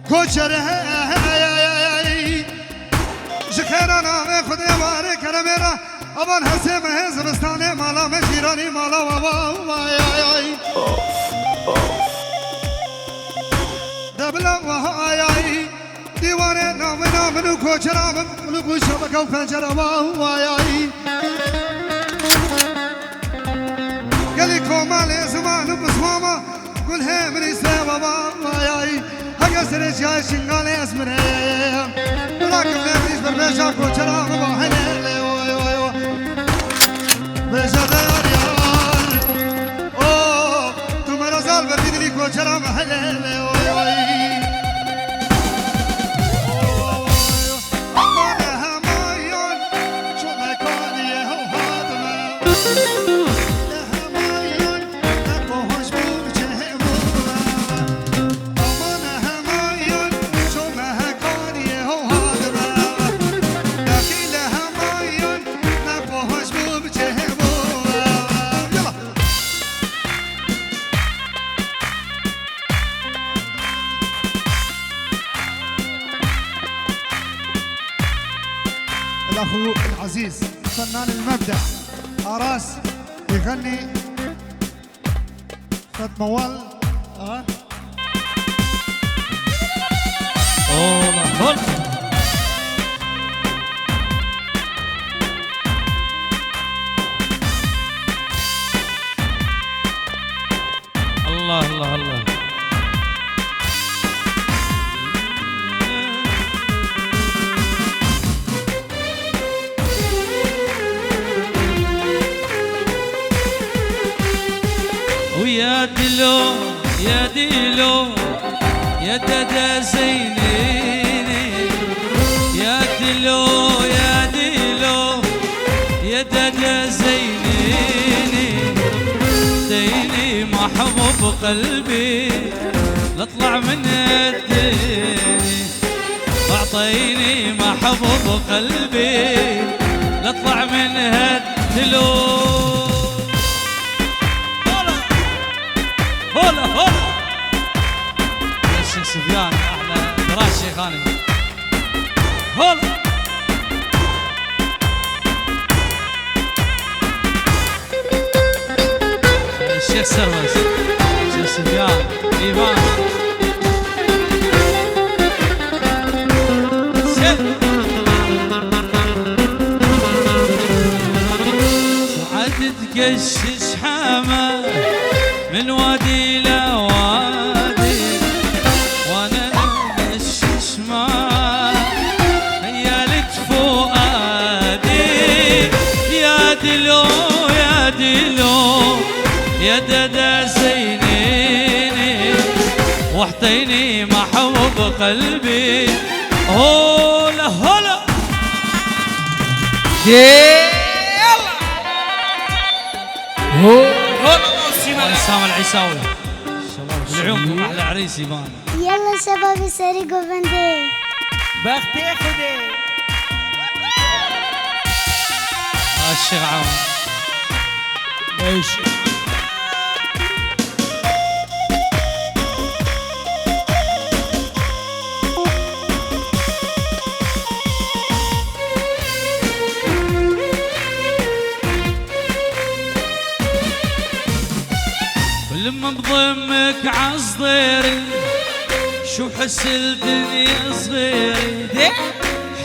کوچره جخرانا خود واره کرمیرا آبان هسته مه زمستانه مالا من شیرانی مالا وای دبلا وای دیوانه نامنو کوچرا منو گوشو بکو پنجره وای قالي كومال زمان بسماما قول هي من يسوى وای هقصر جاي شنقال اسمره لكن ليش بربيشا كوچرا وهله وای بجدار يار او تو مرا زال بديني كوچرا وهله وای الأخو العزيز فنان المبدع أراس يغني فت موال الله الله الله ويا دلو يا دلو يا دادا زينيني يا دلو يا دلو يا دادا زينيني ديني محبوب قلبي نطلع من الديني اعطيني محبوب قلبي نطلع من هالدلو هولا هولا يا شيخ سفيان احلى فراش شيخاني هولا الشيخ سروس الشيخ سفيان ايفان وعد تقشش حامه من وادي لوادي وانا مشش ما هيالك فؤادي يا دلو يا دلو يا دادا زينيني واحطيني محبوب قلبي هولا هولا يلا هولا سام العيساوي العمر احلى عريس يبان يلا شباب سرقوا بندي بختي خدي الشيخ عون ايش لما بضمك عصديري شو حس الدنيا صغيري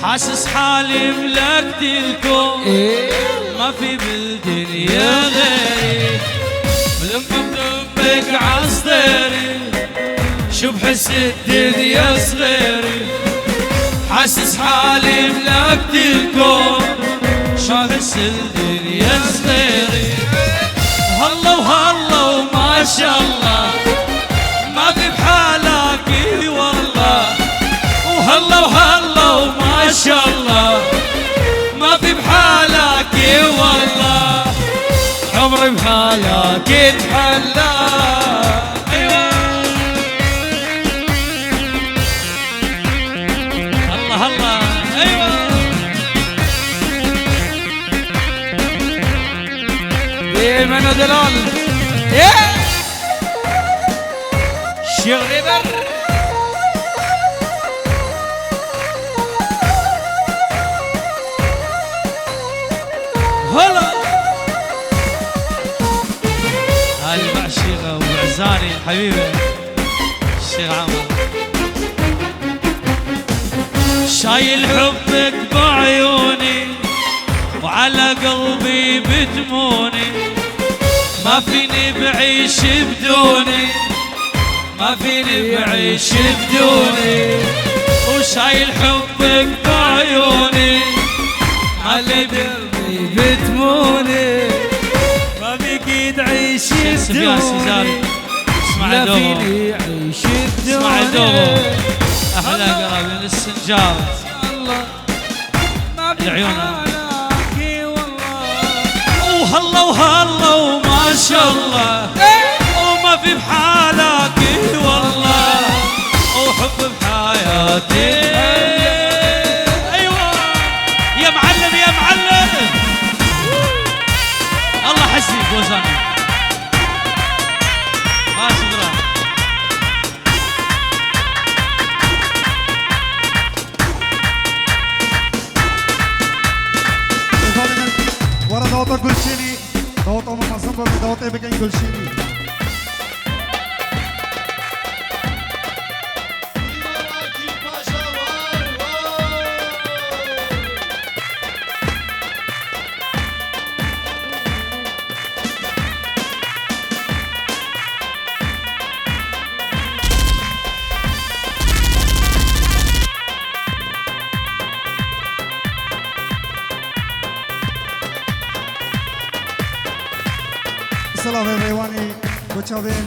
حاسس حالي ملكت الكون ما في بالدنيا غيري لما بضمك عصديري شو بحس الدنيا صغيري حاسس حالي ملكت الكون شو بحس الدنيا صغيري هلا وهلا وما شاء الله ما في بحالك والله وهلا وهلا وما شاء الله ما في بحالك والله عمري بحالك اتحلى الله الله ايوه من دلال شيخ غبر بوزاني حبيبي الشيخ عمر شايل حبك بعيوني وعلى قلبي بدموني ما فيني بعيش بدوني ما فيني بعيش بدوني وشايل حبك بعيوني على قلبي بدموني ما بقيت عيش بدوني اسمع دوبه عيش بدوني اسمع دوبه احلى قرابين السنجار الله ما العيون. بحالك وهلا والله وهلا وما شاء الله وما في بحالك والله وحب بحياتي ايوه يا معلم يا معلم الله حسيك وزاني ما شكرا ورا دوطة قلشيني دوطة منظمة بدوطة بقين قلشيني سلام ریوانی بچاوین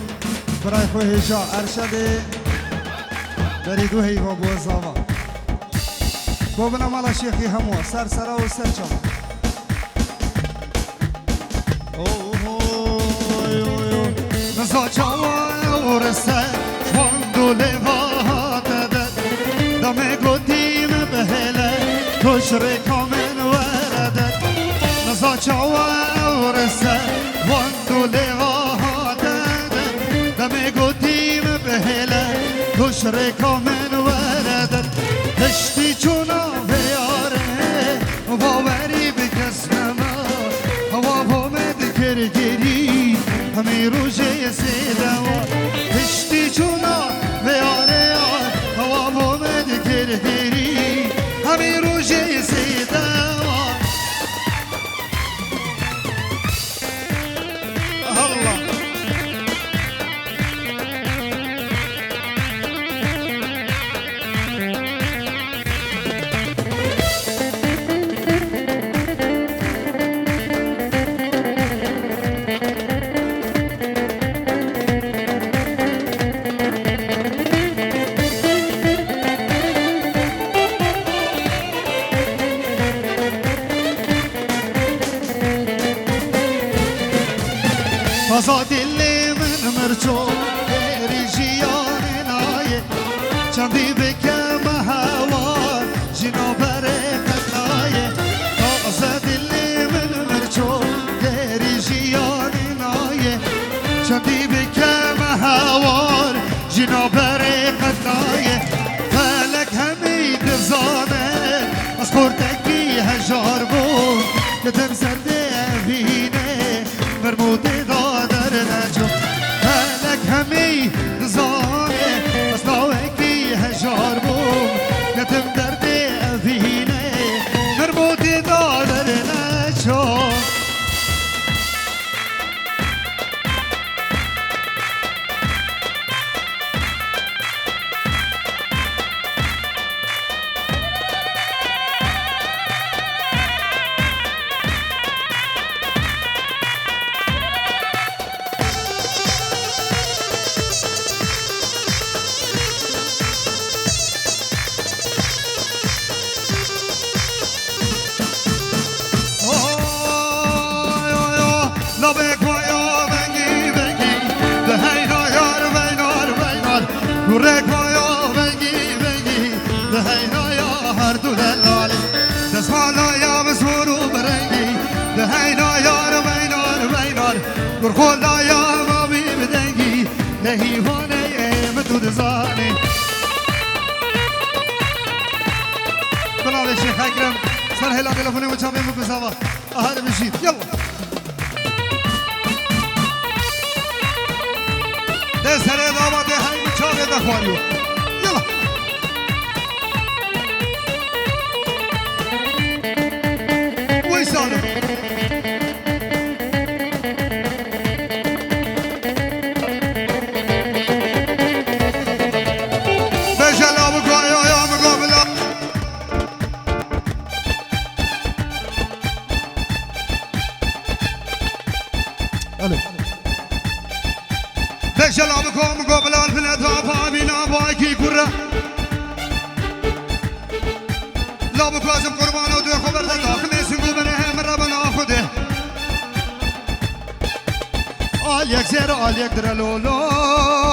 برای خویشا ارشد بریدو هیوا بوزاوا بابنا مالا شیخی همو سر سرا و سر چما نزا چما و رسه شواندو لیوات دد دمه گوتیم بهله کشر کامن وردد نزا چما و رسه شواندو لیوات دد دمه گوتیم بهله کشر کامن وردد هشتی چونا بیاره باوری بکسنما هوا بومد کرگیری همی روژه سیدوا هشتی چونا بیاره هوا بومد کرگیری همی روژه سیدوا الله تازا دلی من مرچو بری جیان نایه چندی بکم هوا جنا بره قطعه تازا دلی من مرچو بری جیان نایه چندی بکم هوا جنا بره قطعه فلک همی دزانه از خورتکی هجار بود که تم سرده بینه مرموده دادر نجو هلک همی دزانه اصلاوکی هجار بوم نتم درد افینه مرموده دادر نجو لبک و یا بنگی بنگی دهینا یار بینار بینار نورک و یا بنگی بنگی دهینا یا هر دو دلالی دسمالا یا بسورو برنگی دهینا یار بینار بینار نورخولا یا مامی بدنگی نهیوانه مدو دزانی بنابه شیخ اکرم سر هلا تلفونی مچابه مکساوا اهل بشید یلا ده سر دعوات هاي مشاري دخواريو يلا ويسالم بجلا بقايا يا مقابلة بجلا بكم مقابلة البنات وفامينا بايكي كرة لا بكوازم قربان ودو خبر داخل سنقو بنهم ربنا خده آليك زير آليك درلولوي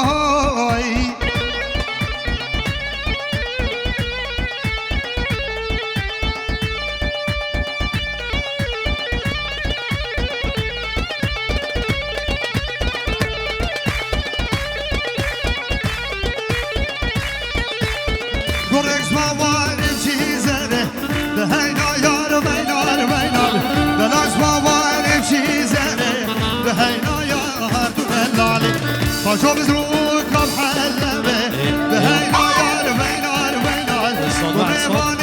Goreks ma varim çizere de heyna yar beynar beynar de las ma varim çizere de heyna yar tu bellali Paşo biz ruh kab hallebe de heyna yar beynar beynar Kurbanı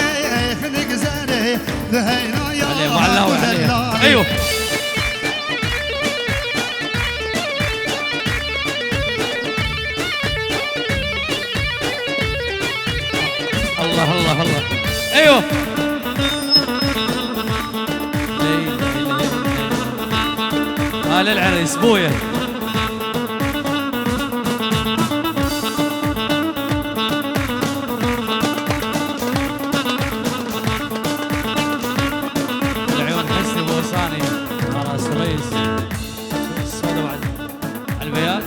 khnik zere de heyna yar tu bellali ايوه الله الله الله ايوه هال العريس بويا العيون حسني بوصاني راس ريس الصودا بعد البيات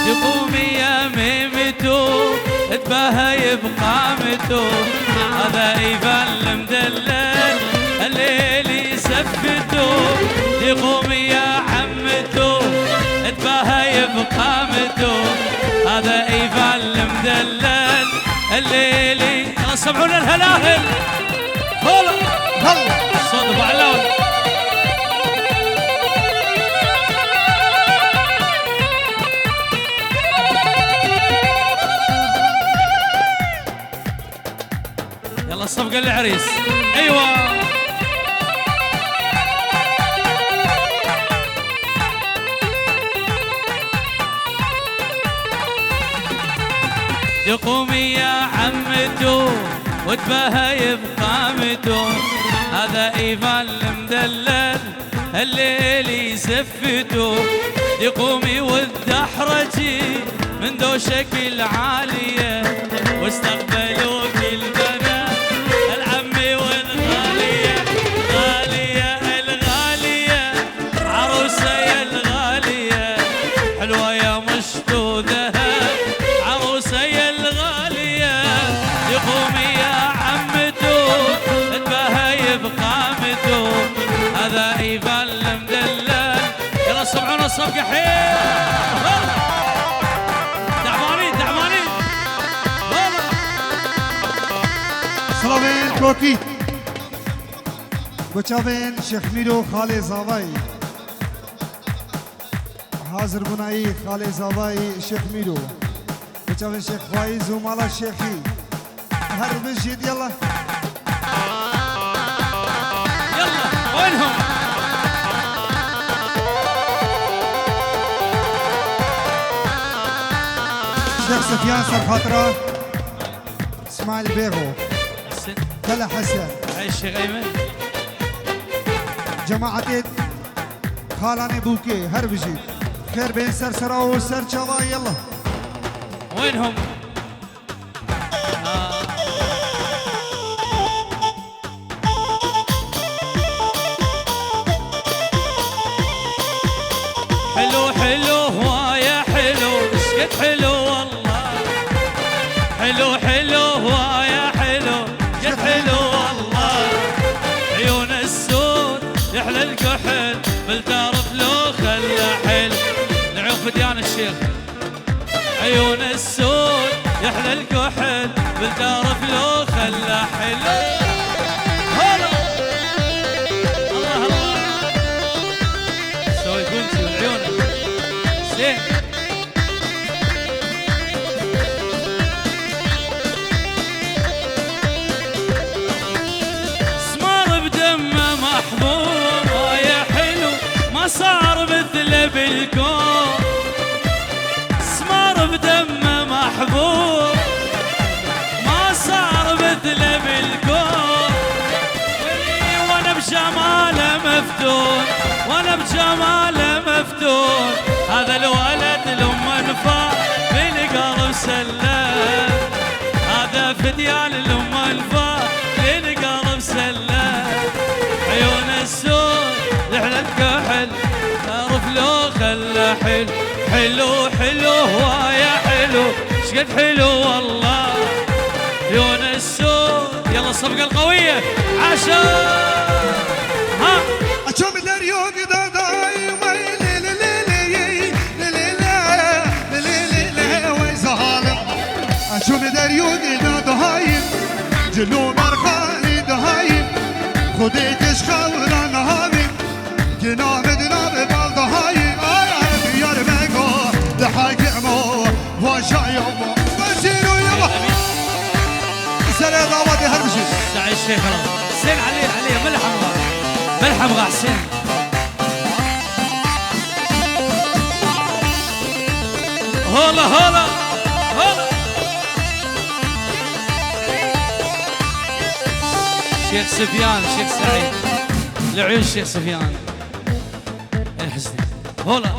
يقومي يا ميمتو تباهي بقامتو هذا ايفان المدلل الليل يسفتو يقومي يا عمتو تباهي بقامتو هذا ايفان المدلل الليل سمعونا الهلاهل هلا هلا صوت ابو علاوي يلا الصفقة للعريس ايوه يقومي يا عمتو وتباهي بقامتو هذا ايفان المدلل الليل يسفتو يقومي والدحرجي من دوشك العالية واستقبلوك البنات العمي والغالية غالية الغالية عروسة يا الغالية حلوة يا مشتو ذهب عروسة يا الغالية يقومي يا عمتو تباهي بقامتو هذا ايفان المدلل يلا سمعونا الصفقة حيل سلامين كوكي بچاوين شيخ ميرو خالي زاوي حاضر بناي خالي زاوي شيخ ميرو بچاوين شيخ فايز ومالا شيخي هر بجيد يلا يلا وينهم شيخ سفيان سرخاطرة اسماعيل بيغو كلا حسن عيش شيخ ايمن جماعة خالاني بوكي هر بجيد خير بين سرسرة وسر شوا يلا وينهم حلو حلو هواية حلو اسكت حلو والله حلو حلو هواية حلو اسكت حلو والله عيون السود يحلى الكحل بالتعرف لو خلى حل نعوف ديان الشيخ عيون السود يحلى الكحل بالتعرف لو خلى حل هلا بالكون سمر بدمه محبوب ما صار مثله بالكون وانا بجماله مفتون وانا بجماله مفتون هذا الولد لما انفى بالقلب سلم هذا فديان لما انفى بالقلب سلم عيون السود لحن الكحل تعرف لو خلى حلو حلو حلو هوايا حلو شقد حلو والله عيون السود يلا الصفقة القوية عشان ها أشوف دريوك دا دايما ويزهالم أشوف دريوك دا دايم جلو مرخاني دايم خديك شخورا نهايم جناب جناب بالدهايم يا ربيكو لحاك عمو وشايمو وشينو يبا سلام دعواتي هرمشي سعيد الشيخ حسين عليه ملحم غا حسين هولا هولا هولا شيخ سفيان شيخ سعيد لعيون الشيخ سفيان الحسني هولا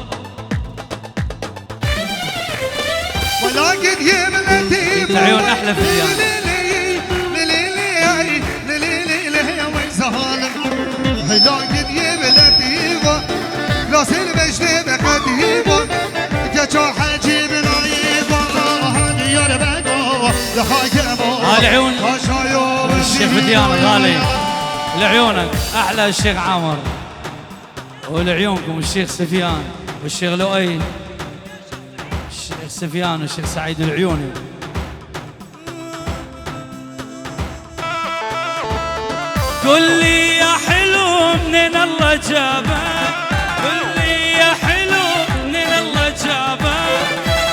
ولا قد يملتي العيون احلى فديان هلا قد يملتي راس المجد بقديمه كجو حجيب نايبه هاني يا ربيكو لحاكمه العيون الشيخ فديان غالي لعيونك احلى الشيخ عامر ولعيونكم الشيخ سفيان والشيخ لؤي الشيخ سفيان والشيخ سعيد العيوني قل لي يا حلو منين الله جابه قل لي يا حلو منين الله جابه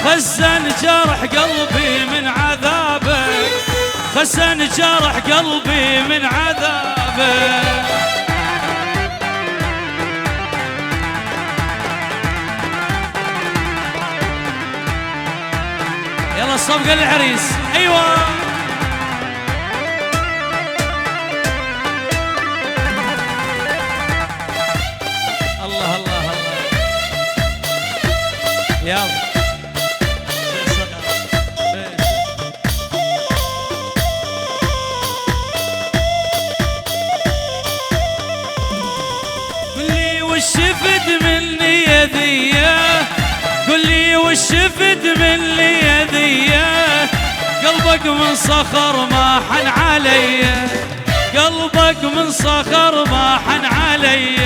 خزن جرح قلبي من عذابك خزن جرح قلبي من عذابك يلا الصفقة للعريس ايوه الله الله الله يلا قل لي وش شفت مني يا ذيه قل لي وش شفت مني يا ذيه قلبك من صخر ما حن علي قلبك من صخر ما حن علي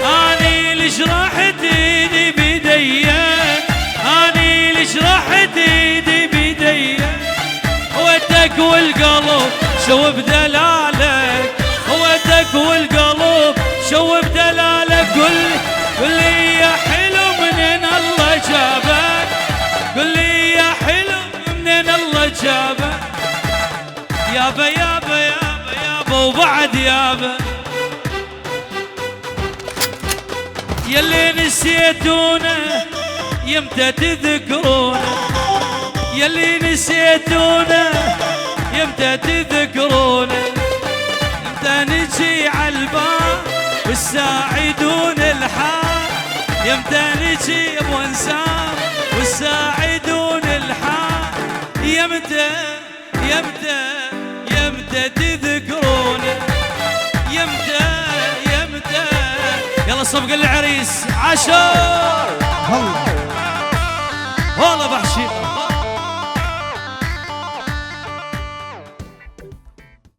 اني ليش راحت ايدي بيدي اني ليش راحت ايدي بيدي ودك والقلب شو بدلالك ودك والقلب شو بدلالك قل لي يا حلو منين الله جابك قل لي يا حلو منين الله جابك يابا يابا يابا يابا وبعد يابا يلي نسيتونا يمتى تذكرونا يلي نسيتونا يمتى تذكرونا يمتى نجي عالباب والساعدون الحال يمتى نجي بونسار والساعدون الحال يمتى يمتى يمتى تذكرونا يمتى يمتى يلا صفقة للعريس عشر والله بحشي